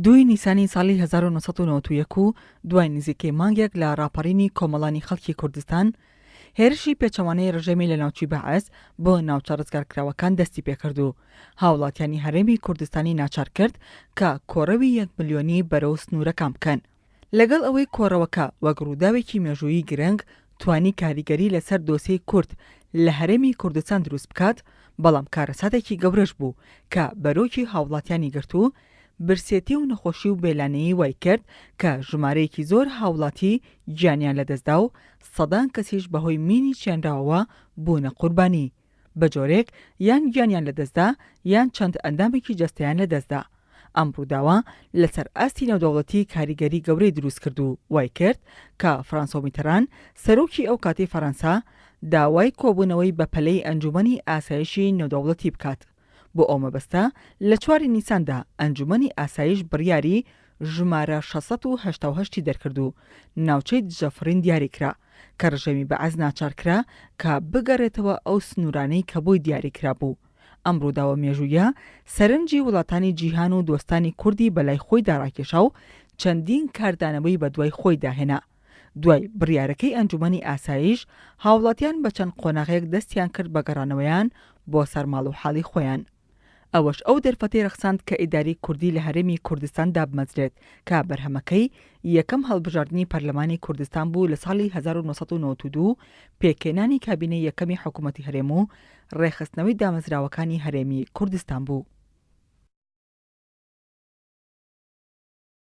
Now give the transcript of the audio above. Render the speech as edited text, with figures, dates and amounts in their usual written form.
دوای نیسانی ساڵی 1991 و دوای نزیکەی مانگێک لە ڕاپەڕینی کۆمەڵانی خەڵکی کوردستان، هێرشی پێچەوانەی ڕژێمی لە ناوچی بەعەز بۆ ناوچە ڕزگارکراوەکان دەستی پێکرد و هاوڵاتیانی هەرێمی کوردستانی ناچار کرد کە کۆڕەوی 1 ملیۆنی بەرەو سنوورەکان بکەن. لەگەڵ ئەوەی کۆڕەوەکە وەک ڕووداوێکی مێژوویی گرنگ توانی کاریگەری لەسەر دۆسەی کورد لە هەرێمی کوردستان دروست بکات، بەڵام کارەساتێکی گەورەش بوو کە بەرۆکی هاوڵاتیانی گرت و برسێتی و نەخۆشی و بێلانەیی وای کرد کە ژمارەیەکی زۆر هاوڵاتی گیانیان لەدەستدا و سەدان کەسیش بەهۆی مینی چێنراوەوە بوونە قوربانی، بە جۆرێک یان گیانیان لەدەستدا یان چەند ئەندامێکی جەستەیان لەدەستدا. ئەم ڕووداوە لەسەر ئاستی نێودەوڵەتی کاریگەری گەورەی دروست کرد و وای کرد کە فڕانسۆ میتەران سەرۆکی ئەو کاتی فەڕەنسا داوای کۆبوونەوەی بە پەلەی ئەنجومەنی ئاسایشی نێودەوڵەتی بکات. بۆ ئەو مەبەستە لە 4 نیساندا ئەنجومەنی ئاسایش بڕیاری ژمارە 688 دەرکرد و ناوچەی دژەفڕین دیاریکرا کە ڕژێمی بەعەز ناچارکرا کە بگەڕێتەوە ئەو سنوورانەی کە بۆی دیاریکرا بوو. ئەم ڕووداوە مێژوویە سەرنجی وڵاتانی جیهان و دۆستانی کوردی بەلای خۆی داڕاکێشا و چەندین کاردانەوەی بە دوای خۆی داهێنا. دوای بڕیارەکەی ئەنجومەنی ئاسایش، هاوڵاتیان بە چەند قۆناغێک دەستیان کرد بە گەڕانەوەیان بۆ سەرماڵ و حاڵی خۆیان. ئەوەش ئەو دەرفەتەی ڕەخساند کە ئیداری کوردی لە هەرێمی کوردستان دابمەزرێت کە بەرهەمەکەی یەکەم هەڵبژاردننی پەرلەمانی کوردستان بوو لە ساڵی 1992 پێکێنانی کابینەی یەکەمی حکوومەتی هەرێم و ڕێخستنەوەی دامەزراوەکانی هەرێمی کوردستان بوو.